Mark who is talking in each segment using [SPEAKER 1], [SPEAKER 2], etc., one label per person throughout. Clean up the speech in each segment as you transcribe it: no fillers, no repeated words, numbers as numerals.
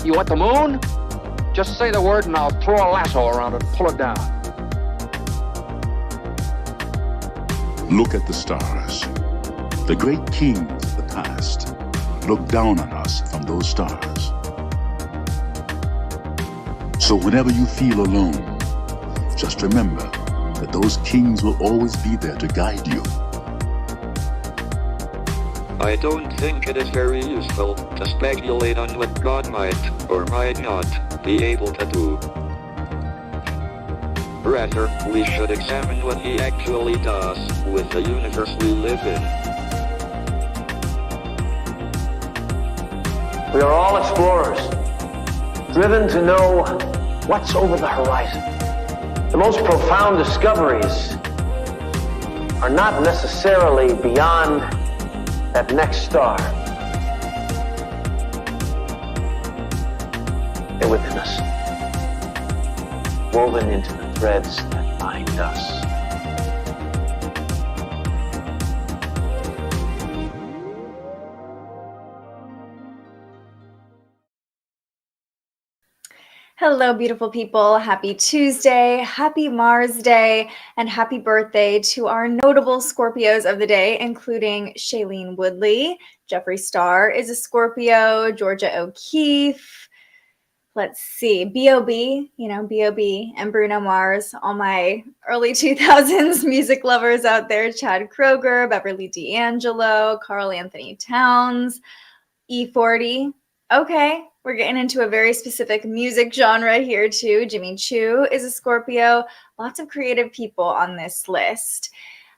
[SPEAKER 1] You want the moon? Just say the word and I'll throw a lasso around it and pull it down.
[SPEAKER 2] Look at the stars. The great kings of the past look down on us from those stars. So whenever you feel alone, just remember that those kings will always be there to guide you.
[SPEAKER 3] I don't think it is very useful to speculate on what God might or might not be able to do. Rather, we should examine what he actually does with the universe we live in.
[SPEAKER 4] We are all explorers, driven to know what's over the horizon. The most profound discoveries are not necessarily beyond that next star. They're within us, woven into the threads that bind us.
[SPEAKER 5] Hello, beautiful people. Happy Tuesday, happy Mars Day, and happy birthday to our notable Scorpios of the day, including Shailene Woodley. Jeffree Star is a Scorpio, Georgia O'Keeffe. Let's see, B.O.B., B.O.B. and Bruno Mars, all my early 2000s music lovers out there, Chad Kroeger, Beverly D'Angelo, Carl Anthony Towns, E40. Okay, we're getting into a very specific music genre here too. Jimmy Choo is a Scorpio. Lots of creative people on this list.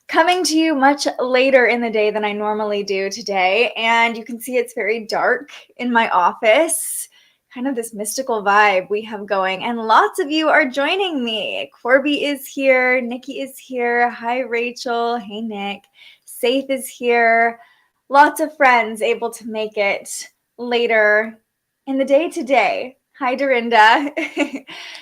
[SPEAKER 5] Coming to you much later in the day than I normally do today, and you can see it's very dark in my office. Kind of this mystical vibe we have going, and lots of you are joining me. Corby is here, Nikki is here. Hi, Rachel. Hey, Nick. Safe is here. Lots of friends able to make it later in the day today. Hi, Dorinda.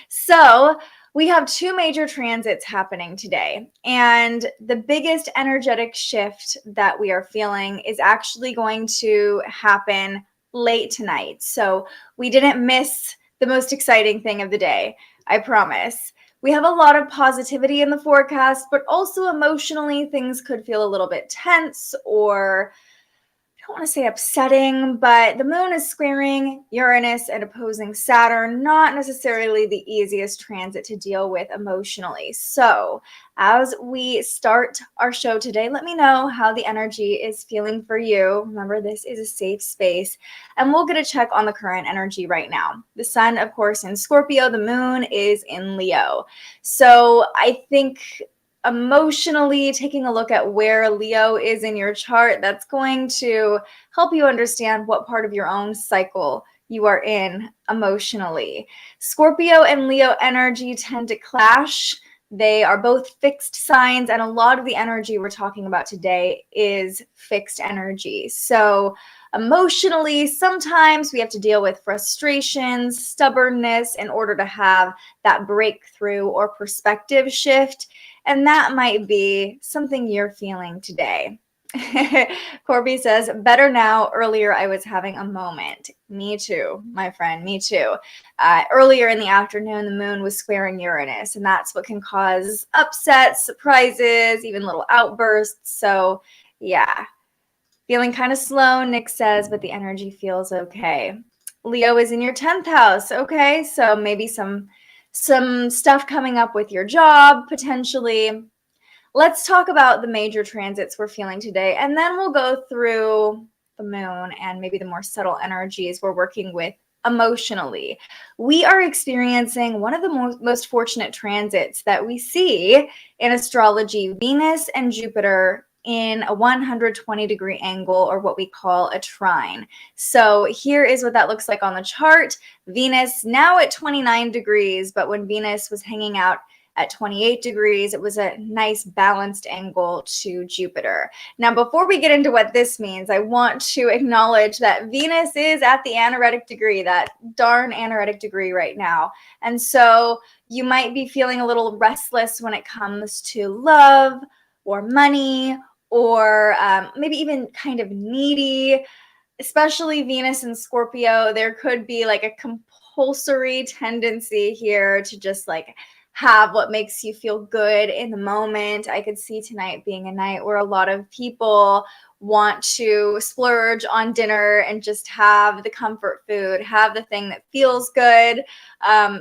[SPEAKER 5] So we have two major transits happening today, and the biggest energetic shift that we are feeling is actually going to happen late tonight. So we didn't miss the most exciting thing of the day, I promise. We have a lot of positivity in the forecast, but also emotionally things could feel a little bit tense, or I don't want to say upsetting, but the moon is squaring Uranus and opposing Saturn, not necessarily the easiest transit to deal with emotionally. So as we start our show today, let me know how the energy is feeling for you. Remember, this is a safe space, and we'll get a check on the current energy right now. The sun, of course, in Scorpio, the moon is in Leo. So I think emotionally taking a look at where Leo is in your chart, that's going to help you understand what part of your own cycle you are in emotionally. Scorpio and Leo energy tend to clash. They are both fixed signs, and a lot of the energy we're talking about today is fixed energy. So emotionally, sometimes we have to deal with frustrations, stubbornness in order to have that breakthrough or perspective shift. And that might be something you're feeling today. Corby says, better now. Earlier, I was having a moment. Me too, my friend, me too. Earlier in the afternoon, the moon was squaring Uranus, and that's what can cause upsets, surprises, even little outbursts. So yeah, feeling kind of slow, Nick says, but the energy feels okay. Leo is in your 10th house. Okay, so maybe some stuff coming up with your job, potentially. Let's talk about the major transits we're feeling today, and then we'll go through the moon and maybe the more subtle energies we're working with emotionally. We are experiencing one of the most fortunate transits that we see in astrology, Venus and Jupiter in a 120-degree angle, or what we call a trine. So here is what that looks like on the chart. Venus now at 29 degrees, but when Venus was hanging out at 28 degrees, it was a nice balanced angle to Jupiter. Now, before we get into what this means, I want to acknowledge that Venus is at the anaretic degree, that darn anaretic degree right now. And so you might be feeling a little restless when it comes to love or money, or maybe even kind of needy. especially Venus and Scorpio, there could be like a compulsory tendency here to just like have what makes you feel good in the moment. I could see tonight being a night where a lot of people want to splurge on dinner and just have the comfort food, have the thing that feels good.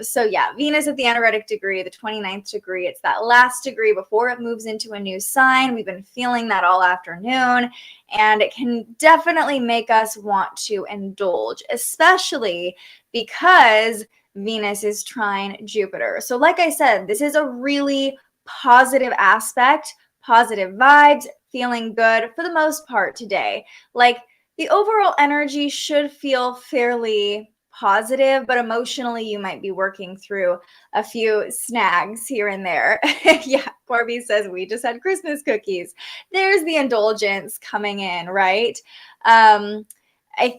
[SPEAKER 5] So yeah, Venus at the anaretic degree, the 29th degree, it's that last degree before it moves into a new sign. We've been feeling that all afternoon, and it can definitely make us want to indulge, especially because Venus is trine Jupiter. So like I said, this is a really positive aspect, positive vibes, feeling good for the most part today. Like the overall energy should feel fairly positive, but emotionally you might be working through a few snags here and there. Yeah, Corby says we just had Christmas cookies. There's the indulgence coming in, right? I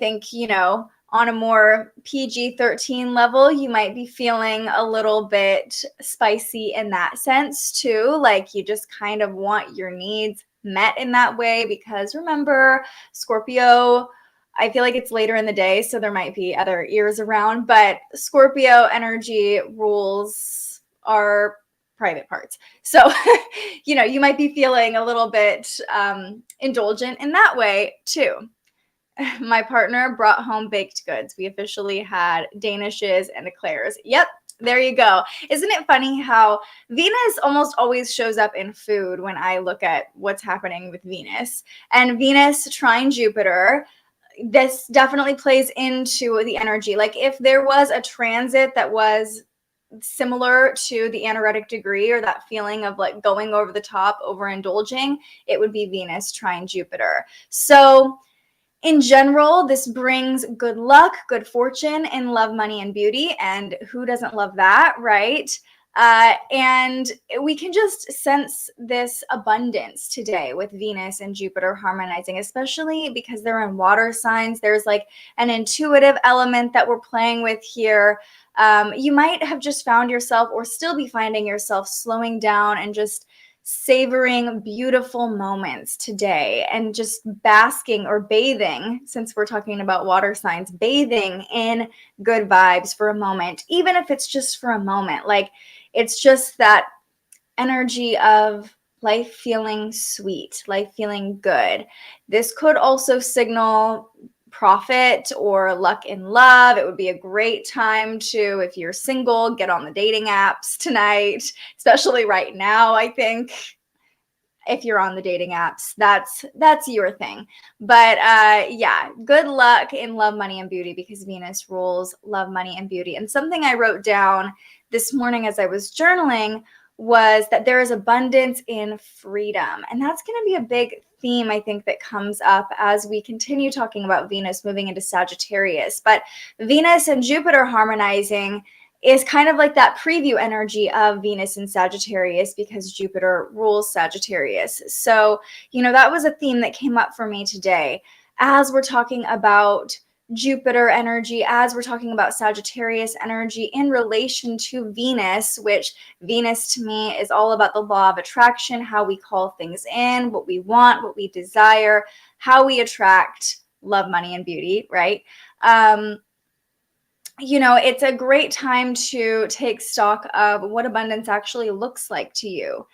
[SPEAKER 5] think, you know, on a more PG-13 level, you might be feeling a little bit spicy in that sense too. Like you just kind of want your needs met in that way, because remember, Scorpio, I feel like it's later in the day, so there might be other ears around, but Scorpio energy rules our private parts. So, you know, you might be feeling a little bit indulgent in that way too. My partner brought home baked goods. We officially had Danishes and eclairs. Yep, there you go. Isn't it funny how Venus almost always shows up in food when I look at what's happening with Venus? And Venus trine Jupiter, this definitely plays into the energy. Like if there was a transit that was similar to the anaretic degree, or that feeling of like going over the top, overindulging, it would be Venus trine Jupiter. So in general, this brings good luck, good fortune in love, money, and beauty. And who doesn't love that, right? And we can just sense this abundance today with Venus and Jupiter harmonizing, especially because they're in water signs. There's like an intuitive element that we're playing with here. You might have just found yourself, or still be finding yourself, slowing down and just savoring beautiful moments today, and just basking or bathing, since we're talking about water signs, bathing in good vibes for a moment, even if it's just for a moment. Like it's just that energy of life feeling sweet, life feeling good. This could also signal profit or luck in love. It would be a great time to, if you're single, get on the dating apps tonight, especially right now. I think if you're on the dating apps, that's your thing. But yeah, good luck in love, money, and beauty, because Venus rules love, money, and beauty. And something I wrote down this morning as I was journaling was that there is abundance in freedom. And that's going to be a big theme, I think, that comes up as we continue talking about Venus moving into Sagittarius. But Venus and Jupiter harmonizing is kind of like that preview energy of Venus and Sagittarius, because Jupiter rules Sagittarius. So, you know, that was a theme that came up for me today as we're talking about Jupiter energy, as we're talking about Sagittarius energy in relation to Venus, which Venus to me is all about the law of attraction, how we call things in, what we want, what we desire, how we attract love, money, and beauty, right? You know, it's a great time to take stock of what abundance actually looks like to you,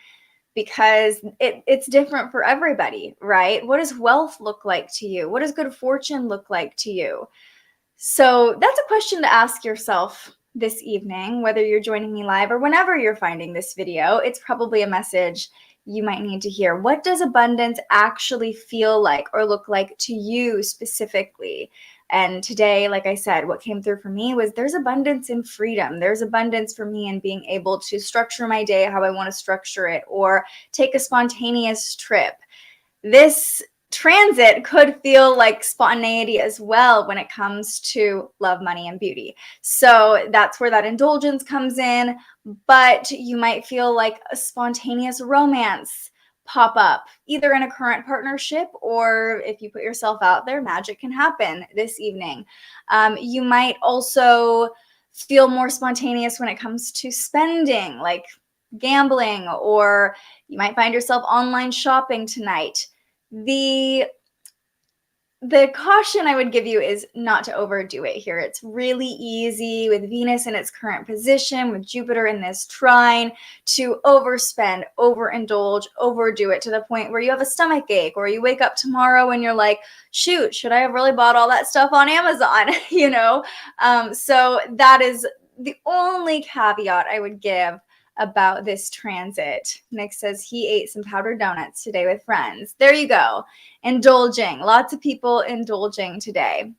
[SPEAKER 5] because it's different for everybody, right? What does wealth look like to you? What does good fortune look like to you? So that's a question to ask yourself this evening, whether you're joining me live or whenever you're finding this video. It's probably a message you might need to hear. What does abundance actually feel like or look like to you specifically? And today, like I said, what came through for me was there's abundance in freedom. There's abundance for me in being able to structure my day how I want to structure it, or take a spontaneous trip. This transit could feel like spontaneity as well when it comes to love, money, and beauty. So that's where that indulgence comes in. But you might feel like a spontaneous romance pop up, either in a current partnership, or if you put yourself out there, magic can happen this evening. You might also feel more spontaneous when it comes to spending, like gambling, or you might find yourself online shopping tonight. The the caution I would give you is not to overdo it here. It's really easy with Venus in its current position, with Jupiter in this trine, to overspend, overindulge, overdo it to the point where you have a stomach ache, or you wake up tomorrow and you're like, shoot, should I have really bought all that stuff on Amazon? So that is the only caveat I would give about this transit. Nick says he ate some powdered donuts today with friends. There you go. Indulging. Lots of people indulging today.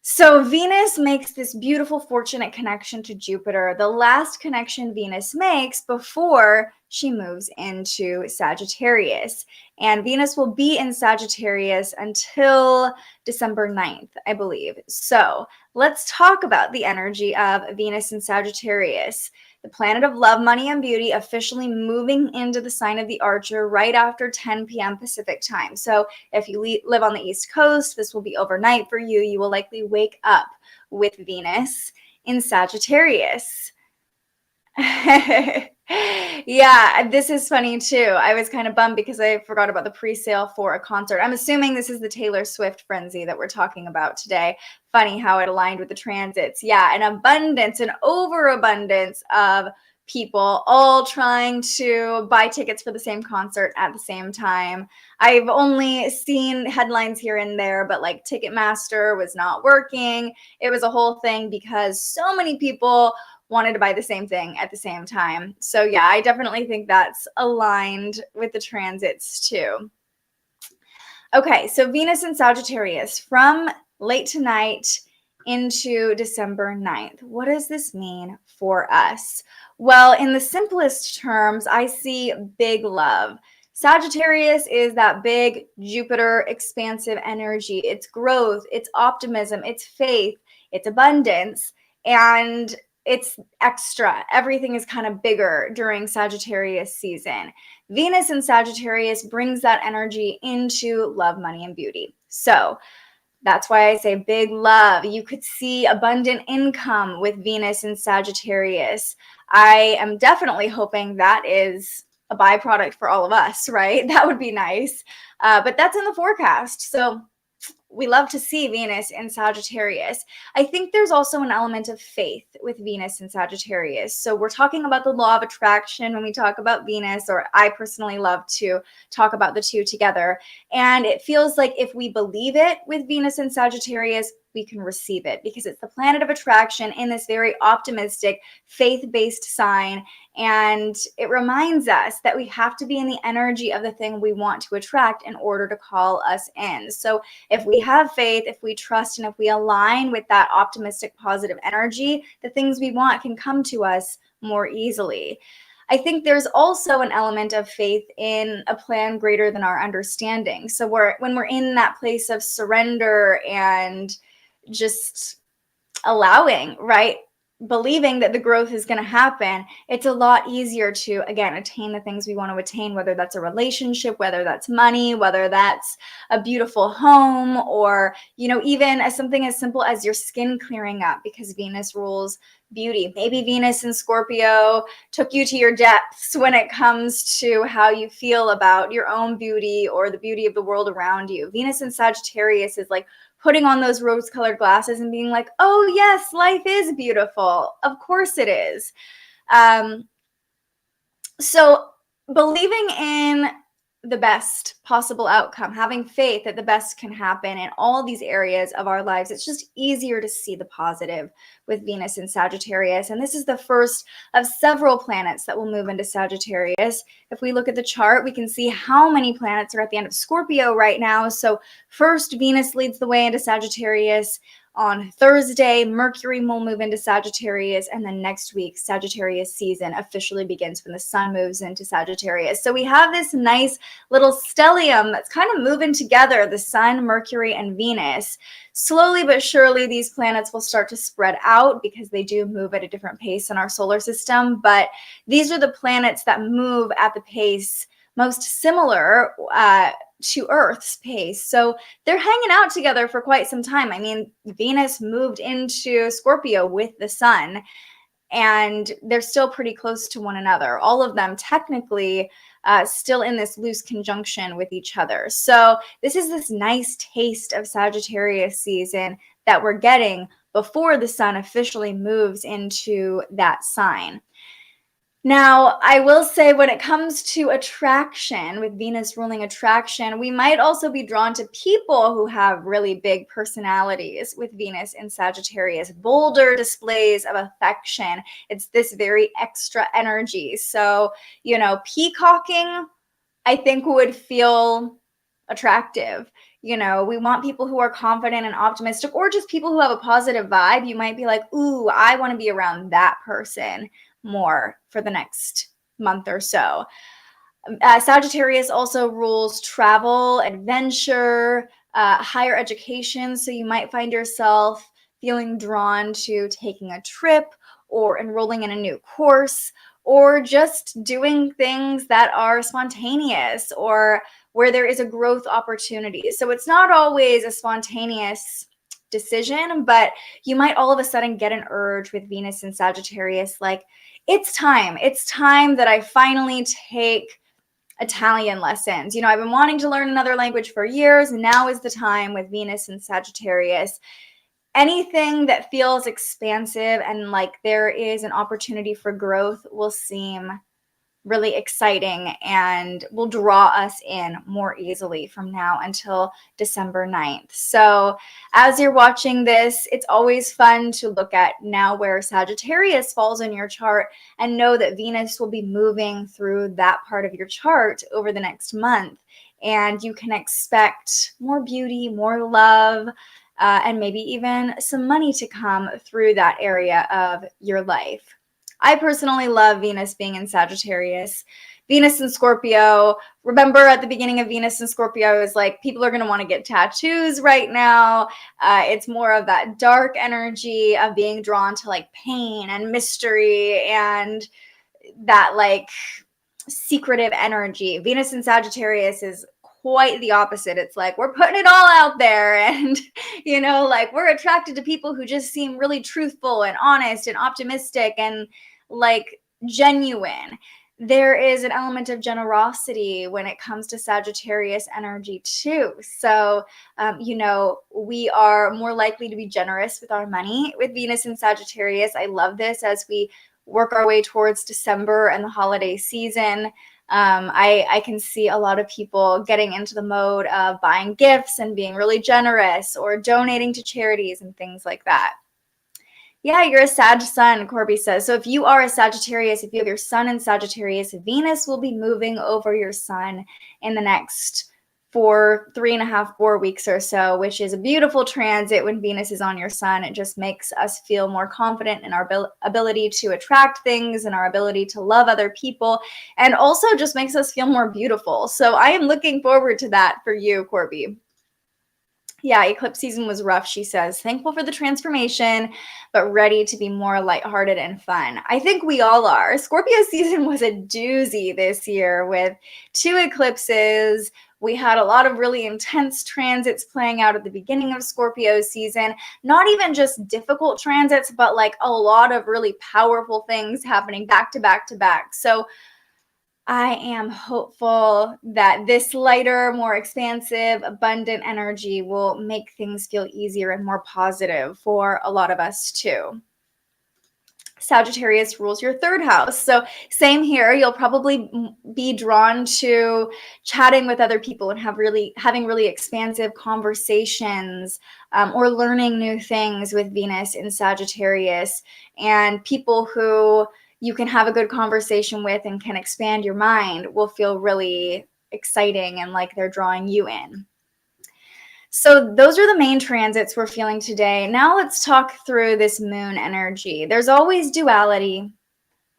[SPEAKER 5] So Venus makes this beautiful fortunate connection to Jupiter, the last connection Venus makes before she moves into Sagittarius. And Venus will be in Sagittarius until December 9th, I believe. So let's talk about the energy of Venus in Sagittarius. The planet of love, money, and beauty officially moving into the sign of the Archer right after 10 p.m. Pacific time. So if you live on the East Coast, this will be overnight for you. You will likely wake up with Venus in Sagittarius. Yeah, this is funny too. I was kind of bummed because I forgot about the pre-sale for a concert. I'm assuming this is the Taylor Swift frenzy that we're talking about today. Funny how it aligned with the transits. Yeah, an abundance, an overabundance of people all trying to buy tickets for the same concert at the same time. I've only seen headlines here and there, but like Ticketmaster was not working. It was a whole thing because so many people wanted to buy the same thing at the same time. So yeah, I definitely think that's aligned with the transits too. Okay, so Venus in Sagittarius from late tonight into December 9th. What does this mean for us? Well, in the simplest terms, I see big love. Sagittarius is that big Jupiter expansive energy. It's growth, it's optimism, it's faith, it's abundance, and it's extra. Everything is kind of bigger during Sagittarius season. Venus in Sagittarius brings that energy into love, money, and beauty. So that's why I say big love. You could see abundant income with Venus in Sagittarius. I am definitely hoping that is a byproduct for all of us, right? That would be nice. But that's in the forecast. So we love to see Venus in Sagittarius. I think there's also an element of faith with Venus in Sagittarius. So we're talking about the law of attraction when we talk about Venus, or I personally love to talk about the two together. And it feels like if we believe it with Venus in Sagittarius, we can receive it because it's the planet of attraction in this very optimistic, faith-based sign. And it reminds us that we have to be in the energy of the thing we want to attract in order to call us in. So if we have faith, if we trust, and if we align with that optimistic, positive energy, the things we want can come to us more easily. I think there's also an element of faith in a plan greater than our understanding. So when we're in that place of surrender and just allowing, right? Believing that the growth is going to happen, it's a lot easier to, again, attain the things we want to attain, whether that's a relationship, whether that's money, whether that's a beautiful home, or, even as something as simple as your skin clearing up because Venus rules beauty. Maybe Venus in Scorpio took you to your depths when it comes to how you feel about your own beauty or the beauty of the world around you. Venus in Sagittarius is like putting on those rose-colored glasses and being like, oh yes, life is beautiful. Of course it is. So believing in the best possible outcome, having faith that the best can happen in all these areas of our lives, it's just easier to see the positive with Venus in Sagittarius. And this is the first of several planets that will move into Sagittarius. If we look at the chart, we can see how many planets are at the end of Scorpio right now. So first, Venus leads the way into Sagittarius. On Thursday, Mercury will move into Sagittarius, and then next week, Sagittarius season officially begins when the sun moves into Sagittarius. So we have this nice little stellium that's kind of moving together, the sun, Mercury, and Venus. Slowly but surely, these planets will start to spread out because they do move at a different pace in our solar system, but these are the planets that move at the pace most similar to Earth's pace. So they're hanging out together for quite some time. I mean, Venus moved into Scorpio with the sun. and they're still pretty close to one another. All of them technically still in this loose conjunction with each other. So this is this nice taste of Sagittarius season that we're getting before the sun officially moves into that sign. Now, I will say when it comes to attraction, with Venus ruling attraction, we might also be drawn to people who have really big personalities with Venus in Sagittarius, bolder displays of affection. It's this very extra energy. So, you know, peacocking, I think, would feel attractive. You know, we want people who are confident and optimistic, or just people who have a positive vibe. You might be like, ooh, I want to be around that person more for the next month or so. Sagittarius also rules travel, adventure, higher education. So you might find yourself feeling drawn to taking a trip or enrolling in a new course, or just doing things that are spontaneous or where there is a growth opportunity. So it's not always a spontaneous decision, but you might all of a sudden get an urge with Venus and Sagittarius, like, it's time that I finally take Italian lessons. You know, I've been wanting to learn another language for years. Now is the time with Venus and Sagittarius. Anything that feels expansive and like there is an opportunity for growth will seem really exciting and will draw us in more easily from now until December 9th. So as you're watching this, it's always fun to look at now where Sagittarius falls in your chart and know that Venus will be moving through that part of your chart over the next month. And you can expect more beauty, more love, and maybe even some money to come through that area of your life. I personally love Venus being in Sagittarius. Venus and Scorpio, remember at the beginning of Venus and Scorpio, is like people are going to want to get tattoos right now. It's more of that dark energy of being drawn to like pain and mystery and that like secretive energy. Venus and Sagittarius is quite the opposite. It's like we're putting it all out there, and you know, like we're attracted to people who just seem really truthful and honest and optimistic and like genuine. There is an element of generosity when it comes to Sagittarius energy too. So, you know, we are more likely to be generous with our money with Venus and Sagittarius. I love this as we work our way towards December and the holiday season. I can see a lot of people getting into the mode of buying gifts and being really generous or donating to charities and things like that. Yeah, you're a Sag sun, Corby says. So if you are a Sagittarius, if you have your sun in Sagittarius, Venus will be moving over your sun in the next 3.5, 4 weeks or so, which is a beautiful transit when Venus is on your sun. It just makes us feel more confident in our ability to attract things and our ability to love other people, and also just makes us feel more beautiful. So I am looking forward to that for you, Corby. Yeah, eclipse season was rough, she says. Thankful for the transformation, but ready to be more lighthearted and fun. I think we all are. Scorpio season was a doozy this year with 2 eclipses. We had a lot of really intense transits playing out at the beginning of Scorpio season. Not even just difficult transits, but like a lot of really powerful things happening back to back to back. So I am hopeful that this lighter, more expansive, abundant energy will make things feel easier and more positive for a lot of us too. Sagittarius rules your 3rd house. So same here, you'll probably be drawn to chatting with other people and having really expansive conversations or learning new things with Venus in Sagittarius, and people who you can have a good conversation with and can expand your mind will feel really exciting and like they're drawing you in. So those are the main transits we're feeling today. Now let's talk through this moon energy. There's always duality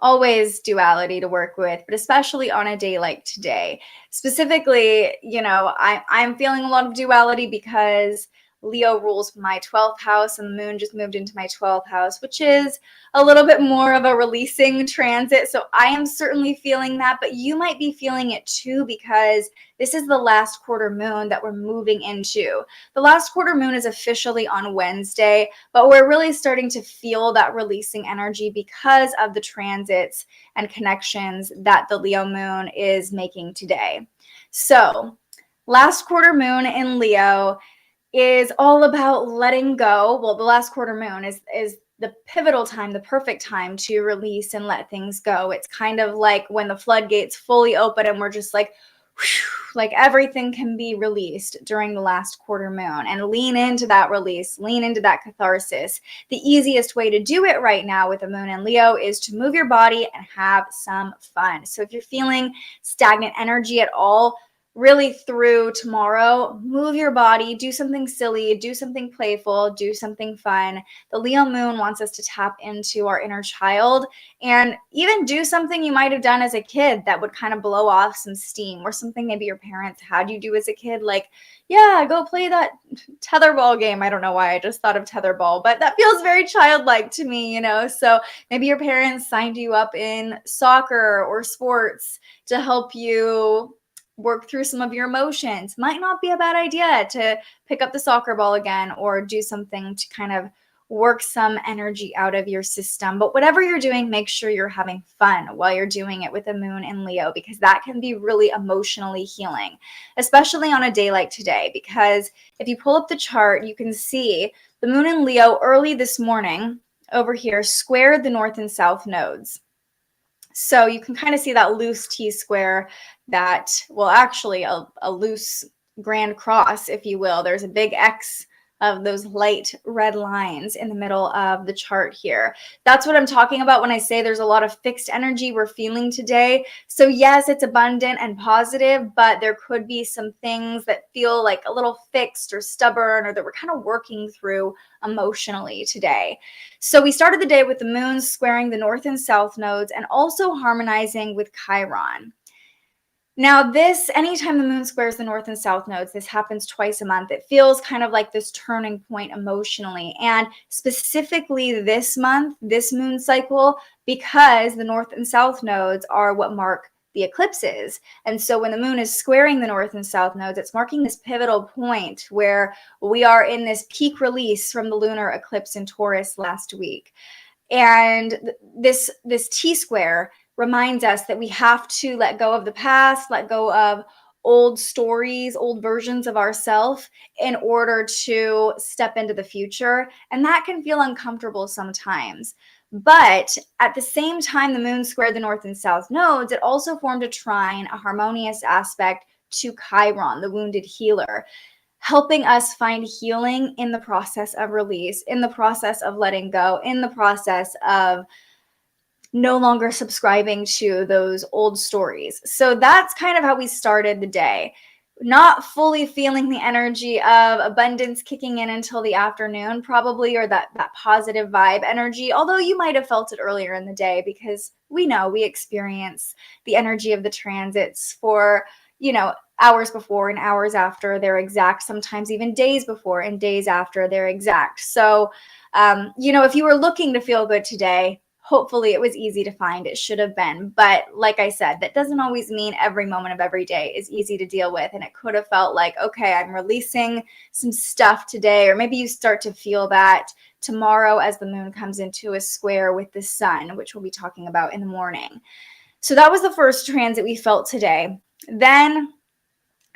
[SPEAKER 5] to work with, but especially on a day like today. Specifically, you know, I'm feeling a lot of duality because Leo rules my 12th house, and the moon just moved into my 12th house, which is a little bit more of a releasing transit. So I am certainly feeling that, but you might be feeling it too, because this is the last quarter moon that we're moving into. The last quarter moon is officially on Wednesday, but we're really starting to feel that releasing energy because of the transits and connections that the Leo moon is making today. So last quarter moon in Leo is all about letting go. Well, the last quarter moon is the pivotal time, the perfect time to release and let things go. It's kind of like when the floodgates fully open and we're just like, whew, like everything can be released during the last quarter moon, and lean into that release, lean into that catharsis. The easiest way to do it right now with the moon in Leo is to move your body and have some fun. So if you're feeling stagnant energy at all, really through tomorrow, move your body, do something silly, do something playful, do something fun. The Leo moon wants us to tap into our inner child and even do something you might have done as a kid that would kind of blow off some steam, or something maybe your parents had you do as a kid, like, yeah, go play that tetherball game. I don't know why I just thought of tetherball, but that feels very childlike to me, you know? So maybe your parents signed you up in soccer or sports to help you work through some of your emotions. Might not be a bad idea to pick up the soccer ball again or do something to kind of work some energy out of your system. But whatever you're doing, make sure you're having fun while you're doing it with the moon in Leo, because that can be really emotionally healing, especially on a day like today. Because if you pull up the chart, you can see the moon in Leo early this morning over here squared the north and south nodes. So you can kind of see that loose T-square, that, well, actually a loose grand cross, if you will. There's a big X of those light red lines in the middle of the chart here. That's what I'm talking about when I say there's a lot of fixed energy we're feeling today. So yes, it's abundant and positive, but there could be some things that feel like a little fixed or stubborn, or that we're kind of working through emotionally today. So we started the day with the moon squaring the north and south nodes and also harmonizing with Chiron. Now this, anytime the moon squares the north and south nodes, this happens twice a month. It feels kind of like this turning point emotionally. And specifically this month, this moon cycle, because the north and south nodes are what mark the eclipses. And so when the moon is squaring the north and south nodes, it's marking this pivotal point where we are in this peak release from the lunar eclipse in Taurus last week. And this T-square reminds us that we have to let go of the past, let go of old stories, old versions of ourselves in order to step into the future. And that can feel uncomfortable sometimes. But at the same time the moon squared the north and south nodes, it also formed a trine, a harmonious aspect to Chiron, the wounded healer, helping us find healing in the process of release, in the process of letting go, in the process of no longer subscribing to those old stories. So that's kind of how we started the day. Not fully feeling the energy of abundance kicking in until the afternoon, probably, or that positive vibe energy, although you might have felt it earlier in the day, because we know we experience the energy of the transits for, you know, hours before and hours after they're exact, sometimes even days before and days after they're exact. So, you know, if you were looking to feel good today, hopefully it was easy to find. It should have been. But like I said, that doesn't always mean every moment of every day is easy to deal with. And it could have felt like, okay, I'm releasing some stuff today. Or maybe you start to feel that tomorrow as the moon comes into a square with the sun, which we'll be talking about in the morning. So that was the first transit we felt today. Then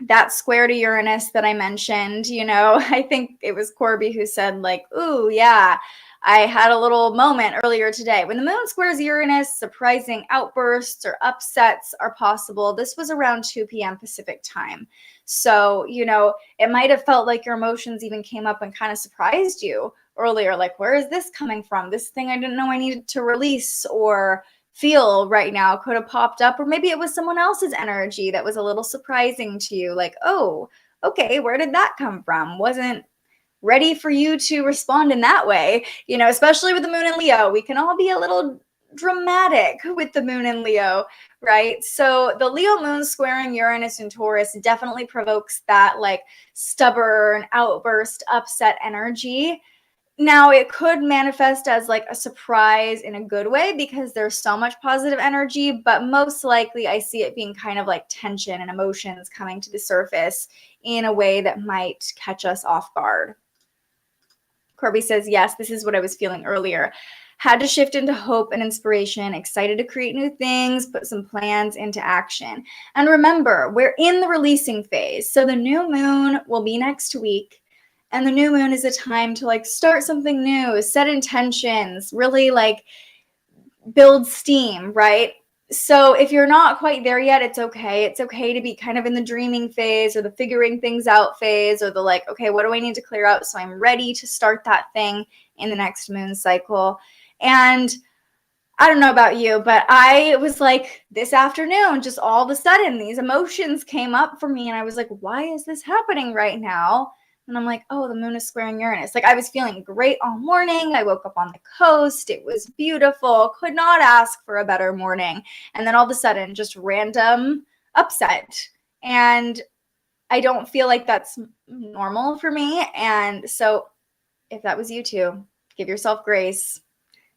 [SPEAKER 5] that square to Uranus that I mentioned, you know, I think it was Corby who said, like, ooh, yeah, I had a little moment earlier today. When the moon squares Uranus, surprising outbursts or upsets are possible. This was around 2 p.m. Pacific time. So, you know, it might have felt like your emotions even came up and kind of surprised you earlier. Like, where is this coming from? This thing I didn't know I needed to release or feel right now could have popped up. Or maybe it was someone else's energy that was a little surprising to you. Like, oh, okay, where did that come from? Wasn't ready for you to respond in that way, you know, especially with the moon in Leo. We can all be a little dramatic with the moon in Leo, right? So the Leo moon squaring Uranus and Taurus definitely provokes that like stubborn outburst, upset energy. Now, it could manifest as like a surprise in a good way because there's so much positive energy, but most likely I see it being kind of like tension and emotions coming to the surface in a way that might catch us off guard. Corby says, yes, this is what I was feeling earlier. Had to shift into hope and inspiration, excited to create new things, put some plans into action. And remember, we're in the releasing phase. So the new moon will be next week. And the new moon is a time to like start something new, set intentions, really like build steam, right? So if you're not quite there yet, it's okay. It's okay to be kind of in the dreaming phase or the figuring things out phase or the like, okay, what do I need to clear out so I'm ready to start that thing in the next moon cycle? And I don't know about you, but I was like this afternoon, just all of a sudden these emotions came up for me and I was like, why is this happening right now? And I'm like, oh, the moon is squaring Uranus. Like I was feeling great all morning. I woke up on the coast. It was beautiful. Could not ask for a better morning. And then all of a sudden, just random upset. And I don't feel like that's normal for me. And so if that was you too, give yourself grace.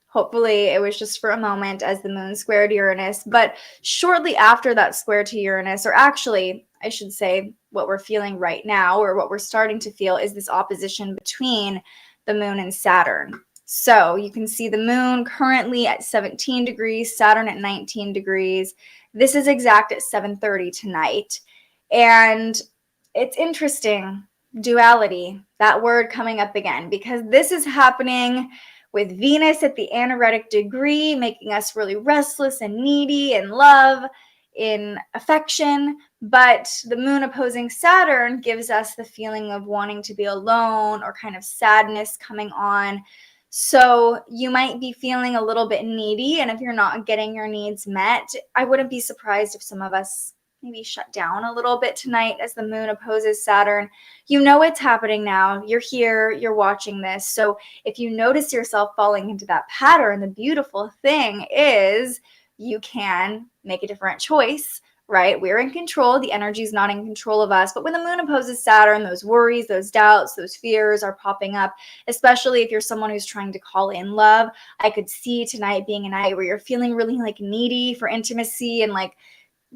[SPEAKER 5] Hopefully it was just for a moment as the moon squared Uranus. But shortly after that square to Uranus, or actually, I should say what we're feeling right now, or what we're starting to feel, is this opposition between the moon and Saturn. So you can see the moon currently at 17 degrees, Saturn at 19 degrees. This is exact at 7:30 tonight. And it's interesting, duality, that word coming up again, because this is happening with Venus at the anaretic degree, making us really restless and needy in love, in affection. But the moon opposing Saturn gives us the feeling of wanting to be alone or kind of sadness coming on. So you might be feeling a little bit needy. And if you're not getting your needs met, I wouldn't be surprised if some of us maybe shut down a little bit tonight as the moon opposes Saturn. You know it's happening now. You're here, you're watching this. So if you notice yourself falling into that pattern, the beautiful thing is you can make a different choice, right? We're in control. The energy is not in control of us. But when the moon opposes Saturn, those worries, those doubts, those fears are popping up, especially if you're someone who's trying to call in love. I could see tonight being a night where you're feeling really like needy for intimacy and like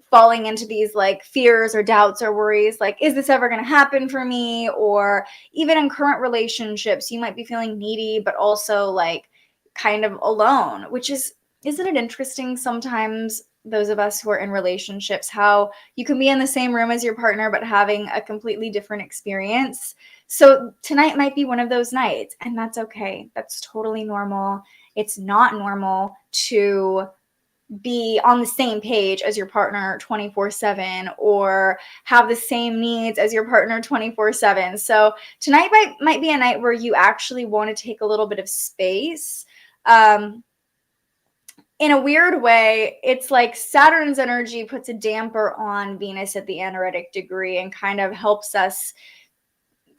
[SPEAKER 5] falling into these like fears or doubts or worries, like, is this ever going to happen for me? Or even in current relationships, you might be feeling needy, but also like kind of alone, which is, isn't it interesting sometimes, those of us who are in relationships, how you can be in the same room as your partner, but having a completely different experience. So tonight might be one of those nights, and that's okay. That's totally normal. It's not normal to be on the same page as your partner 24/7 or have the same needs as your partner 24/7. So tonight might be a night where you actually want to take a little bit of space. In a weird way, it's like Saturn's energy puts a damper on Venus at the anaretic degree and kind of helps us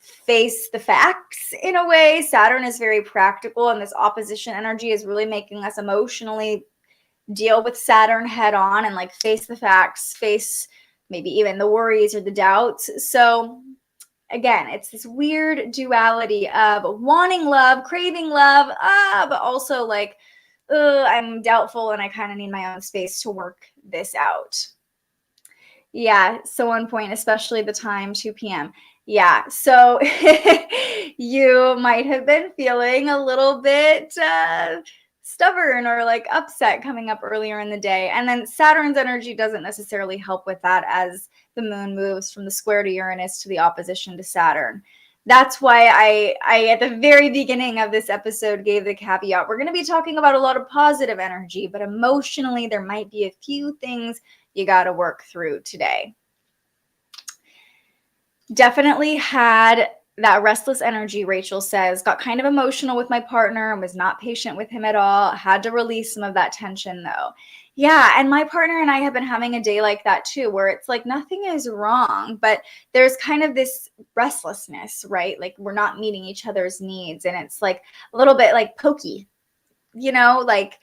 [SPEAKER 5] face the facts in a way. Saturn is very practical, and this opposition energy is really making us emotionally deal with Saturn head on and like face the facts, face maybe even the worries or the doubts. So again, it's this weird duality of wanting love, craving love, but also like, I'm doubtful and I kind of need my own space to work this out. Yeah, so on point, especially the time, 2 p.m. Yeah, so you might have been feeling a little bit stubborn or like upset coming up earlier in the day. And then Saturn's energy doesn't necessarily help with that as the moon moves from the square to Uranus to the opposition to Saturn. That's why I at the very beginning of this episode gave the caveat. We're going to be talking about a lot of positive energy, but emotionally there might be a few things you got to work through today. Definitely had that restless energy, Rachel says, got kind of emotional with my partner and was not patient with him at all. Had to release some of that tension though. Yeah, and my partner and I have been having a day like that too, where it's like nothing is wrong, but there's kind of this restlessness, right? Like we're not meeting each other's needs, and it's like a little bit like pokey, you know, like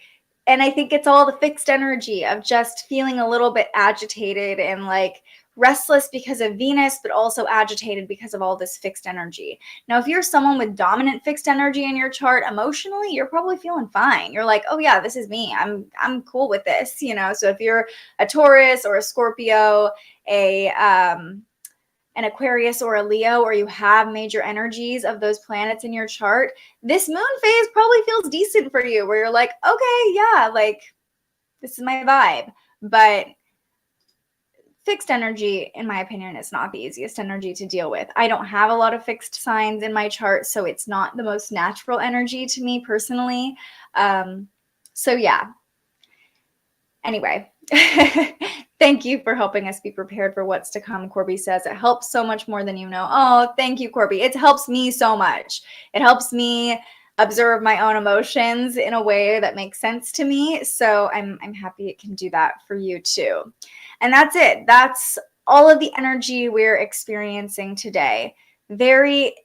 [SPEAKER 5] And I think it's all the fixed energy of just feeling a little bit agitated and like restless because of Venus, but also agitated because of all this fixed energy. Now, if you're someone with dominant fixed energy in your chart emotionally, you're probably feeling fine. You're like, oh yeah, this is me. I'm cool with this, you know? So if you're a Taurus or a Scorpio, an Aquarius or a Leo, or you have major energies of those planets in your chart, this moon phase probably feels decent for you, where you're like, okay, yeah, like this is my vibe. But fixed energy, in my opinion, is not the easiest energy to deal with. I don't have a lot of fixed signs in my chart, so it's not the most natural energy to me personally. So yeah. Anyway, thank you for helping us be prepared for what's to come. Corby says it helps so much more than you know. Oh, thank you, Corby. It helps me so much. It helps me observe my own emotions in a way that makes sense to me. So I'm happy it can do that for you too. And that's it. That's all of the energy we're experiencing today. Very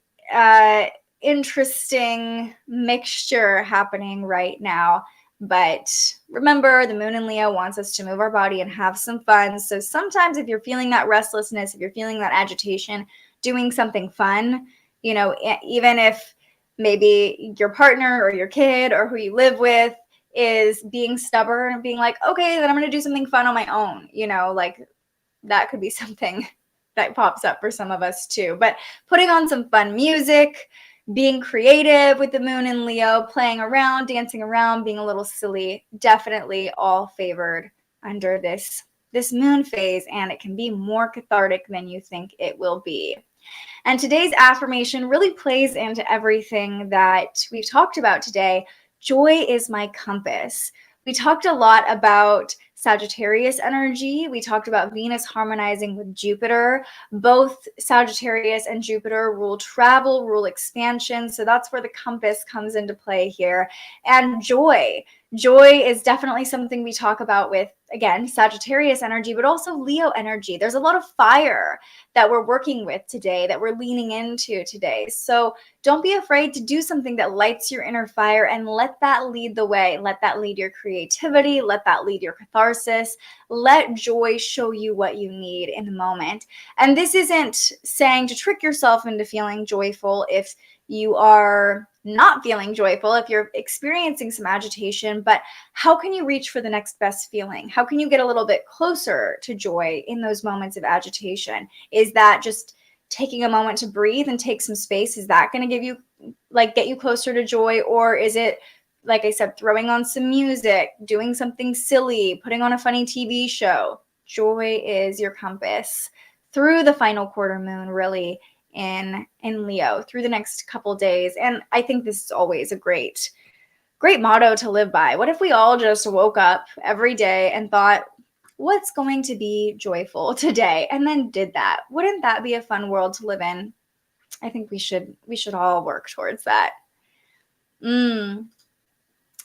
[SPEAKER 5] interesting mixture happening right now. But remember, the moon in Leo wants us to move our body and have some fun. So sometimes if you're feeling that restlessness, if you're feeling that agitation, doing something fun, you know, even if maybe your partner or your kid or who you live with is being stubborn and being like, okay, then I'm going to do something fun on my own, you know, like that could be something that pops up for some of us too. But putting on some fun music, being creative with the moon in Leo, playing around, dancing around, being a little silly, definitely all favored under this moon phase, and it can be more cathartic than you think it will be. And today's affirmation really plays into everything that we've talked about today. Joy is my compass. We talked a lot about Sagittarius energy. We talked about Venus harmonizing with Jupiter. Both Sagittarius and Jupiter rule travel, rule expansion. So that's where the compass comes into play here. And joy. Joy is definitely something we talk about with, again, Sagittarius energy, but also Leo energy. There's a lot of fire that we're working with today, that we're leaning into today. So don't be afraid to do something that lights your inner fire and let that lead the way. Let that lead your creativity. Let that lead your catharsis. Let joy show you what you need in the moment. And this isn't saying to trick yourself into feeling joyful if you are not feeling joyful, if you're experiencing some agitation, but how can you reach for the next best feeling? How can you get a little bit closer to joy in those moments of agitation? Is that just taking a moment to breathe and take some space? Is that going to give you, like, get you closer to joy? Or is it, like I said, throwing on some music, doing something silly, putting on a funny TV show? Joy is your compass through the final quarter moon, really, in Leo, through the next couple days. And I think this is always a great motto to live by. What if we all just woke up every day and thought, what's going to be joyful today? And then did that. Wouldn't that be a fun world to live in? I think we should all work towards that.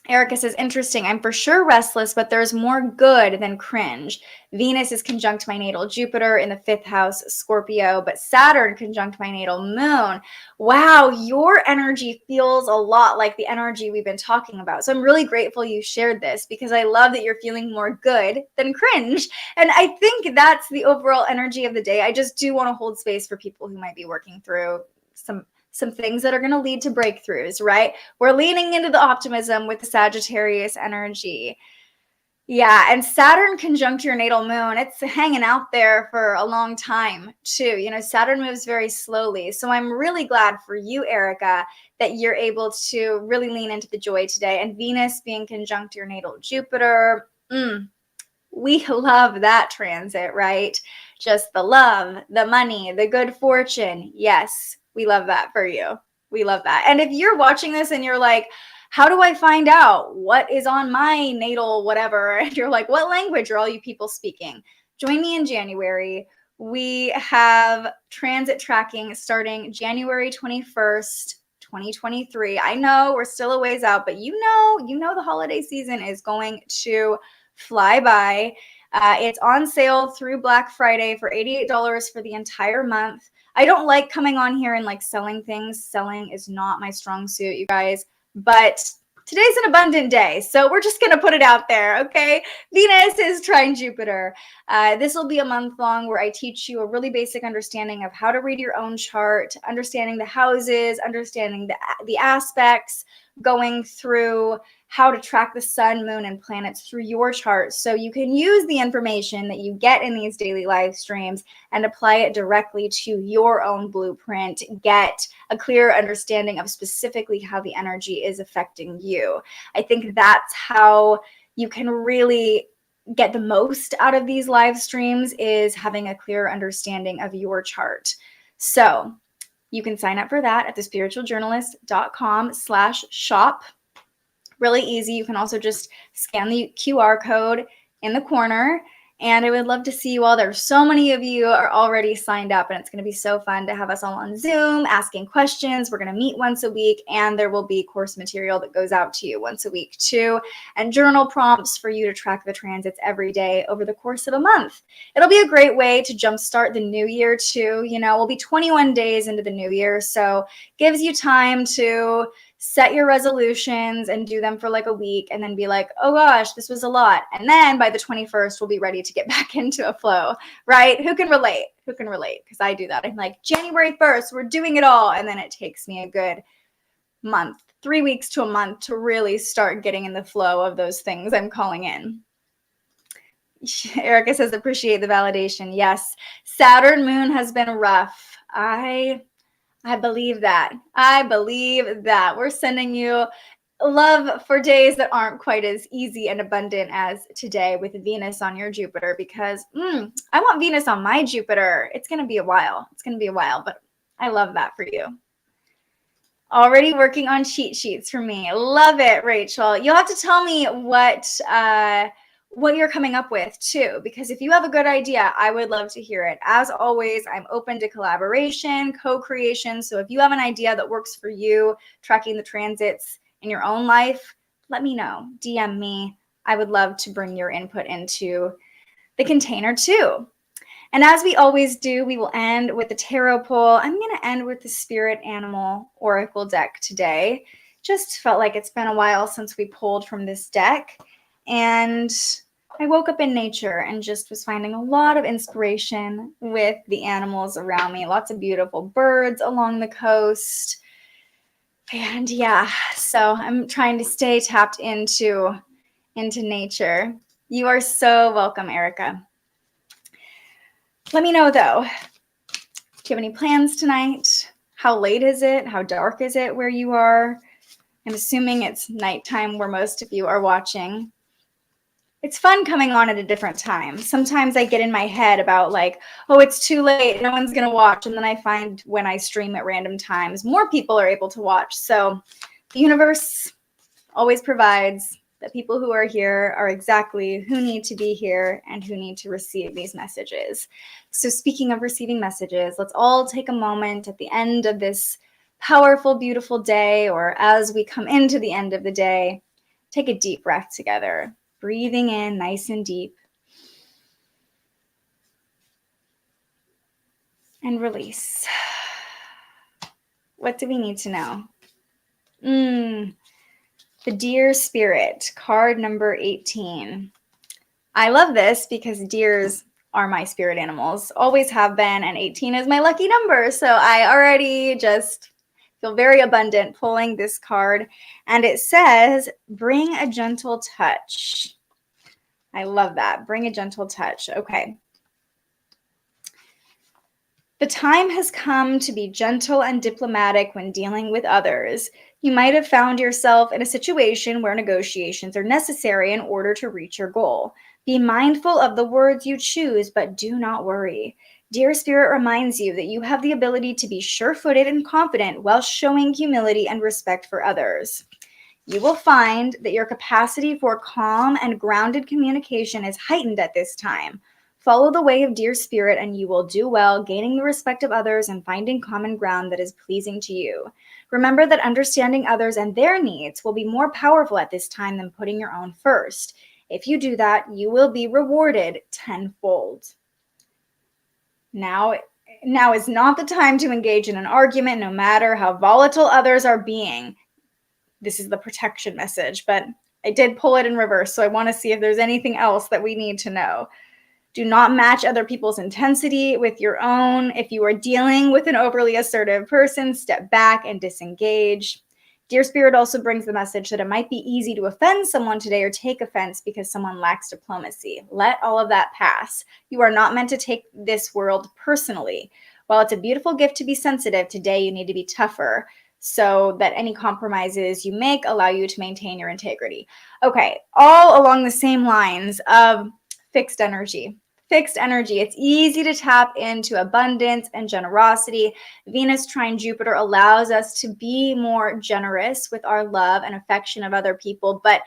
[SPEAKER 5] Erica says, interesting. I'm for sure restless, but there's more good than cringe. Venus is conjunct my natal Jupiter in the 5th house, Scorpio, but Saturn conjunct my natal moon. Wow, your energy feels a lot like the energy we've been talking about. So I'm really grateful you shared this, because I love that you're feeling more good than cringe. And I think that's the overall energy of the day. I just do want to hold space for people who might be working through some things that are going to lead to breakthroughs, right? We're leaning into the optimism with the Sagittarius energy. Yeah, and Saturn conjunct your natal moon, it's hanging out there for a long time too. You know, Saturn moves very slowly. So I'm really glad for you, Erica, that you're able to really lean into the joy today. And Venus being conjunct your natal Jupiter, we love that transit, right? Just the love, the money, the good fortune. Yes, we love that for you. We love that. And if you're watching this and you're like, how do I find out what is on my natal whatever? And you're like, what language are all you people speaking? Join me in January. We have transit tracking starting January 21st, 2023. I know we're still a ways out, but you know the holiday season is going to fly by. It's on sale through Black Friday for $88 for the entire month. I don't like coming on here and like selling things. Selling is not my strong suit, you guys. But Today's an abundant day, so we're just going to put it out there, okay? Venus is trine Jupiter. This will be a month long where I teach you a really basic understanding of how to read your own chart, understanding the houses, understanding the aspects, going through how to track the sun, moon, and planets through your chart so you can use the information that you get in these daily live streams and apply it directly to your own blueprint, get a clear understanding of specifically how the energy is affecting you. I think that's how you can really get the most out of these live streams, is having a clear understanding of your chart. So you can sign up for that at thespiritualjournalist.com/shop. Really easy. You can also just scan the QR code in the corner, and I would love to see you all there. So many of you are already signed up, and it's going to be so fun to have us all on Zoom asking questions. We're going to meet once a week, and there will be course material that goes out to you once a week too, and journal prompts for you to track the transits every day over the course of a month. It'll be a great way to jumpstart the new year too. You know, we'll be 21 days into the new year, so gives you time to set your resolutions and do them for like a week and then be like, oh gosh, this was a lot. And then by the 21st, we'll be ready to get back into a flow, right? Who can relate? Who can relate? Because I do that. I'm like, January 1st, we're doing it all. And then it takes me a good month, 3 weeks to a month to really start getting in the flow of those things I'm calling in. Erica says, appreciate the validation. Yes, Saturn moon has been rough. I believe that. I believe that. We're sending you love for days that aren't quite as easy and abundant as today with Venus on your Jupiter, because I want Venus on my Jupiter. It's going to be a while. It's going to be a while, but I love that for you. Already working on cheat sheets for me. Love it, Rachel. You'll have to tell me what you're coming up with too, because if you have a good idea, I would love to hear it. As always, I'm open to collaboration, co-creation. So if you have an idea that works for you, tracking the transits in your own life, let me know. DM me. I would love to bring your input into the container too. And as we always do, we will end with the tarot pull. I'm going to end with the Spirit Animal Oracle deck today. Just felt like it's been a while since we pulled from this deck. And I woke up in nature and just was finding a lot of inspiration with the animals around me. Lots of beautiful birds along the coast. And yeah, so I'm trying to stay tapped into nature. You are so welcome, Erica. Let me know though, do you have any plans tonight? How late is it? How dark is it where you are? I'm assuming it's nighttime where most of you are watching. It's fun coming on at a different time. Sometimes I get in my head about like, oh, it's too late, no one's going to watch. And then I find when I stream at random times, more people are able to watch. So the universe always provides that people who are here are exactly who need to be here and who need to receive these messages. So speaking of receiving messages, let's all take a moment at the end of this powerful, beautiful day, or as we come into the end of the day, take a deep breath together. Breathing in nice and deep. And release. What do we need to know? The Deer Spirit, card number 18. I love this because deers are my spirit animals. Always have been, and 18 is my lucky number. So I already just feel very abundant pulling this card. And it says, bring a gentle touch. I love that. Bring a gentle touch. Okay. The time has come to be gentle and diplomatic when dealing with others. You might have found yourself in a situation where negotiations are necessary in order to reach your goal. Be mindful of the words you choose, but do not worry. Dear Spirit reminds you that you have the ability to be sure-footed and confident while showing humility and respect for others. You will find that your capacity for calm and grounded communication is heightened at this time. Follow the way of Dear Spirit and you will do well, gaining the respect of others and finding common ground that is pleasing to you. Remember that understanding others and their needs will be more powerful at this time than putting your own first. If you do that, you will be rewarded tenfold. Now is not the time to engage in an argument, no matter how volatile others are being. this is the protection message, but I did pull it in reverse, so I want to see if there's anything else that we need to know. Do not match other people's intensity with your own. If you are dealing with an overly assertive person, step back and disengage. Dear Spirit also brings the message that it might be easy to offend someone today or take offense because someone lacks diplomacy. Let all of that pass. You are not meant to take this world personally. While it's a beautiful gift to be sensitive, today you need to be tougher so that any compromises you make allow you to maintain your integrity. Okay, all along the same lines of fixed energy. Fixed energy. It's easy to tap into abundance and generosity. Venus trine Jupiter allows us to be more generous with our love and affection of other people, but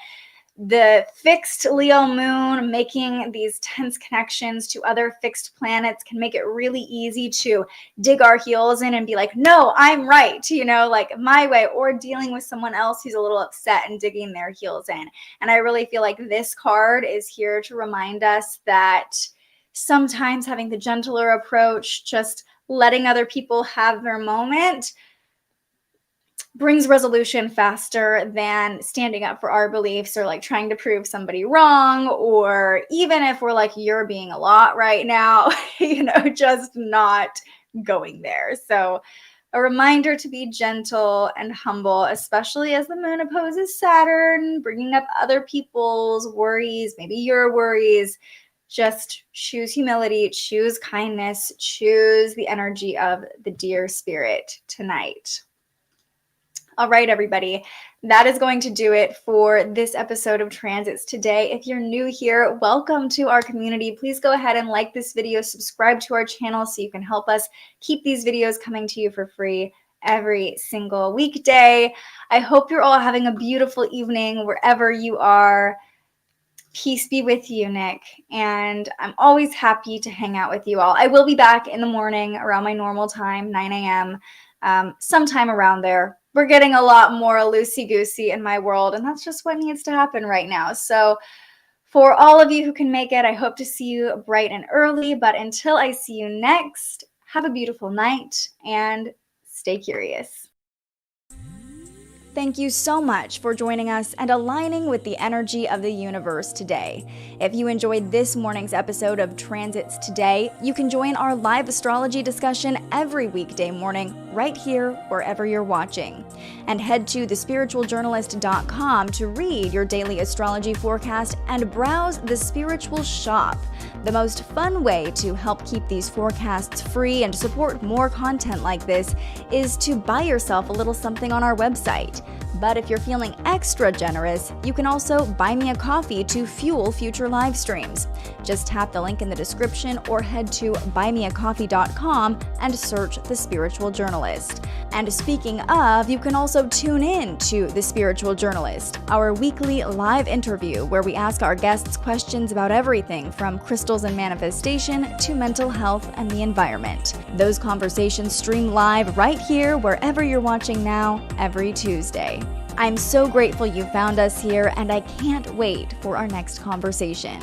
[SPEAKER 5] the fixed Leo moon making these tense connections to other fixed planets can make it really easy to dig our heels in and be like, no, I'm right, like my way, or dealing with someone else who's a little upset and digging their heels in. And I really feel like this card is here to remind us that sometimes having the gentler approach, just letting other people have their moment, brings resolution faster than standing up for our beliefs or like trying to prove somebody wrong, or even if we're like, you're being a lot right now, just not going there. So a reminder to be gentle and humble, especially as the moon opposes Saturn, bringing up other people's worries, maybe your worries. Just choose humility, choose kindness, choose the energy of the dear Spirit tonight. All right, everybody, that is going to do it for this episode of Transits Today. If you're new here, welcome to our community. Please go ahead and like this video, subscribe to our channel so you can help us keep these videos coming to you for free every single weekday. I hope you're all having a beautiful evening wherever you are. Peace be with you, Nick. And I'm always happy to hang out with you all. I will be back in the morning around my normal time, 9 a.m., sometime around there. We're getting a lot more loosey-goosey in my world, and that's just what needs to happen right now. So for all of you who can make it, I hope to see you bright and early. But until I see you next, have a beautiful night and stay curious. Thank you so much for joining us and aligning with the energy of the universe today. If you enjoyed this morning's episode of Transits Today, you can join our live astrology discussion every weekday morning right here wherever you're watching. And head to thespiritualjournalist.com to read your daily astrology forecast and browse the Spiritual Shop. The most fun way to help keep these forecasts free and support more content like this is to buy yourself a little something on our website. But if you're feeling extra generous, you can also buy me a coffee to fuel future live streams. Just tap the link in the description or head to buymeacoffee.com and search The Spiritual Journalist. And speaking of, you can also tune in to The Spiritual Journalist, our weekly live interview where we ask our guests questions about everything from crystals and manifestation to mental health and the environment. Those conversations stream live right here wherever you're watching now every Tuesday. I'm so grateful you found us here, and I can't wait for our next conversation.